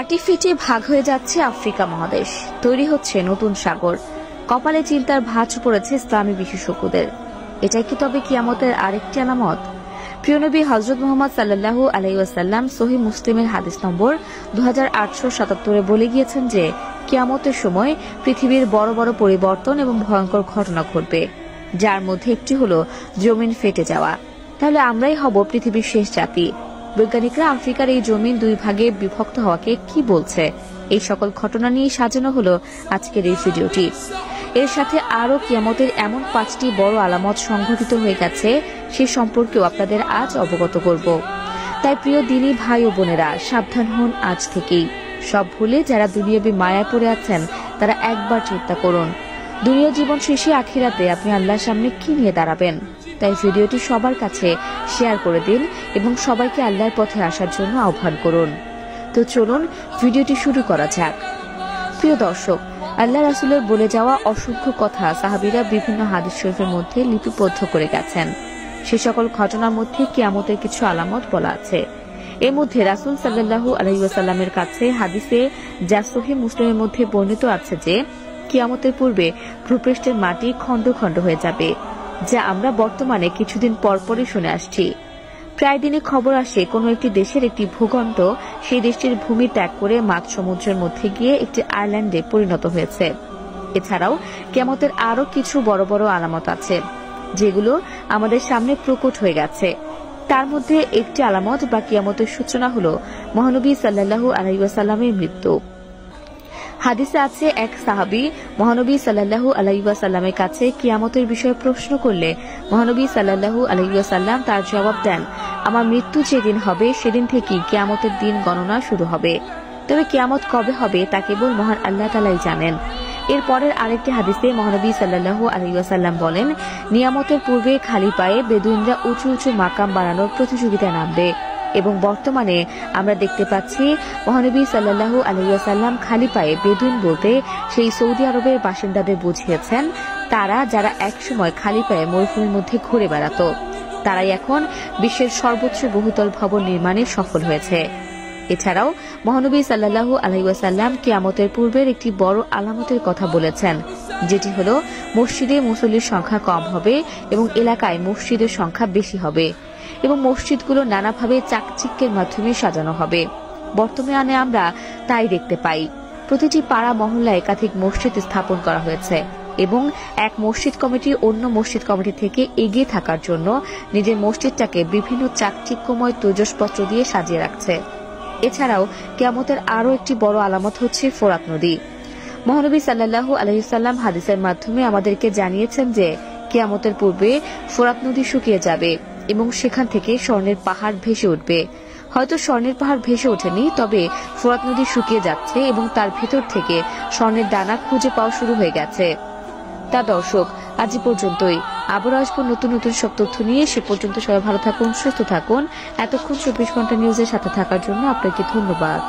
মাটি ফেটে ভাগ হয়ে যাচ্ছে আফ্রিকা মহাদেশ, তৈরি হচ্ছে নতুন সাগর। কপালে চিন্তার ভাঁজ পড়েছে ইসলামী বিশেষজ্ঞদের। এটাই কি তবে কিয়ামতের আরেকটি আলামত? প্রিয় নবী হযরত মুহাম্মদ সাল্লাল্লাহু আলাইহি ওয়াসাল্লাম সহিহ মুসলিমের হাদিস নম্বর 2877 বলে গিয়েছেন যে কিয়ামতের সময় পৃথিবীর বড় বড় পরিবর্তন এবং ভয়ঙ্কর ঘটনা ঘটবে, যার মধ্যে একটি হলো জমিন ফেটে যাওয়া। তাহলে আমরাই হব পৃথিবীর শেষ জাতি। বৈজ্ঞানিকরা আফ্রিকার এই জমিন দুই ভাগে বিভক্ত হওয়াকে কি বলছে, এই সকল ঘটনা নিয়ে সাজানো হলো আজকের এই ভিডিওটি। এর সাথে আরো কিয়ামতের এমন 5টি বড় আলামত সংঘটিত হয়ে গেছে, সে সম্পর্কেও আপনাদের আজ অবগত করব। তাই প্রিয় দিনী ভাই ও বোনেরা, সাবধান হন আজ থেকেই। সব ভুলে যারা দুনিয়াবী মায়ায় পড়ে আছেন তারা একবার চিন্তা করুন, দুনিয়া জীবন শেষে আখিরাতে আপনি আল্লাহর সামনে কি নিয়ে দাঁড়াবেন। তাই ভিডিওটি সবার কাছে শেয়ার করে দিন এবং সবাইকে আল্লাহর পথে আসার জন্য আহ্বান করুন। তো চলুন ভিডিওটি শুরু করা যাক। প্রিয় দর্শক, আল্লাহ রাসূলের বলে যাওয়া অসংখ্য কথা সাহাবীরা বিভিন্ন হাদিস শরীফের মধ্যে লিপিবদ্ধ করে গেছেন। সে সকল ঘটনার মধ্যে কিয়ামতের কিছু আলামত বলা আছে। এর মধ্যে রাসূল সাল্লাল্লাহু আলাইহি ওয়াসাল্লামের কাছে হাদিসে যা সহিহ মুসলিমের মধ্যে বর্ণিত আছে যে কিয়ামতের পূর্বে ভূপৃষ্ঠের মাটি খণ্ড খণ্ড হয়ে যাবে, যা আমরা বর্তমানে কিছুদিন পরপরই শুনে আসছি। প্রায় দিনই খবর আসে কোন একটি দেশের একটি ভূখণ্ড সেই দেশটির ভূমি ত্যাগ করে মাঝ সমুদ্রের মধ্যে গিয়ে একটি আইল্যান্ডে পরিণত হয়েছে। এছাড়াও কিয়ামতের আরো কিছু বড় বড় আলামত আছে, যেগুলো আমাদের সামনে প্রকট হয়ে গেছে। তার মধ্যে একটি আলামত বা কিয়ামতের সূচনা হলো মহানবী সাল্লাল্লাহু আলাইহি ওয়াসাল্লামের মৃত্যু। হাদিসে আছে, এক সাহাবী মহানবী সাল্লাল্লাহু আলাইহি ওয়াসাল্লামের কাছে কিয়ামতের বিষয়ে প্রশ্ন করলে মহানবী সাল্লাল্লাহু আলাইহি ওয়াসাল্লাম তার জবাব দেন, আমার মৃত্যু যেদিন হবে সেদিন থেকেই কিয়ামতের দিন গণনা শুরু হবে। তবে কিয়ামত কবে হবে তা কেবল মহান আল্লাহ তাআলাই জানেন। এর পরের আরেকটি হাদিসে মহানবী সাল্লাল্লাহু আলাইহি ওয়াসাল্লাম বলেন, নিয়ামতের পূর্বে খালি পায়ে বেদুইনরা উঁচু উঁচু মাকাম বানানোর প্রতিযোগিতায় নামবে। এবং বর্তমানে আমরা দেখতে পাচ্ছি মহানবী সাল্লাল্লাহু আলাইহি ওয়াসাল্লাম খালি পায়ে বেদুইন বলতে সেই সৌদি আরবের বাসিন্দাদের বুঝিয়েছেন, তারা যারা একসময় খালি পায়ে মরুভূমির মধ্যে ঘুরে বেড়াতো, তারাই এখন বিশ্বের সর্বোচ্চ বহুতল ভবন নির্মাণে সফল হয়েছে। এছাড়াও মহানবী সাল্লাল্লাহু আলাইহি ওয়াসাল্লাম কিয়ামতের পূর্বের একটি বড় আলামতের কথা বলেছেন, যেটি হলো মসজিদে মুসল্লির সংখ্যা কম হবে এবং এলাকায় মসজিদের সংখ্যা বেশি হবে এবং মসজিদগুলো নানাভাবে চাকচিক্যের মাধ্যমে সাজানো হবে। বর্তমানে আমরা তাই দেখতে পাই। প্রতিটি পাড়া মহল্লায় একাধিক মসজিদ স্থাপন করা হয়েছে এবং এক মসজিদ কমিটি অন্য মসজিদ কমিটি থেকে এগিয়ে থাকার জন্য নিজের মসজিদটাকে বিভিন্ন চাকচিক্যময় তৈজসপত্র দিয়ে সাজিয়ে রাখছে। এছাড়াও কিয়ামতের আরো একটি বড় আলামত হচ্ছে ফোরাত নদী। মহানবী সাল্লাল্লাহু আলাইহি ওয়াসাল্লাম হাদিসের মাধ্যমে আমাদেরকে জানিয়েছেন যে কিয়ামতের পূর্বে ফোরাত নদী শুকিয়ে যাবে এবং সেখান থেকে স্বর্ণের পাহাড় ভেসে উঠবে। হয়তো স্বর্ণের পাহাড় ভেসে ওঠেনি, তবে ফোরাত নদী শুকিয়ে যাচ্ছে এবং তার ভেতর থেকে স্বর্ণের দানা খুঁজে পাওয়া শুরু হয়ে গেছে। তা দর্শক, আজ পর্যন্তই। আবারও আসবো নতুন নতুন সব তথ্য নিয়ে। সে পর্যন্ত সবাই ভালো থাকুন, সুস্থ থাকুন। এতক্ষণ 24 ঘন্টা নিউজের সাথে থাকার জন্য আপনাকে ধন্যবাদ।